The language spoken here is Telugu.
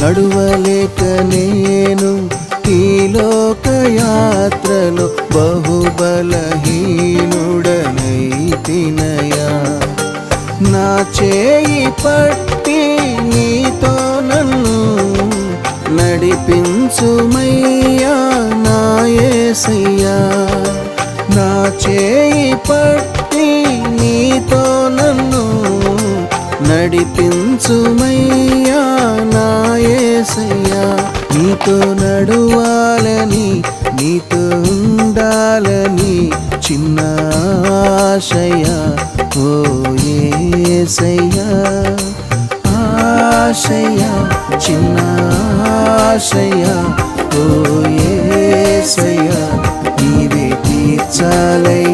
నడువలేక నేను ఈ లోకయాత్రలో బహుబలహీనుడనైతినయా. నా చేయి పట్టి నీతో నన్ను నడిపించుమయ్యా నా యేసయ్యా. నా చేయి పట్టి నీతో నన్ను నడిపించుమయ్యా నా యేసయ్యా. నీతో నడువాలని నీతో ఉండాలని చిన్న ఆశయ ఓ యేసయ్యా. ఆశయ చిన్న ఆశయ ఓ యేసయ్యా. నీవే తీర్చాలయ్యా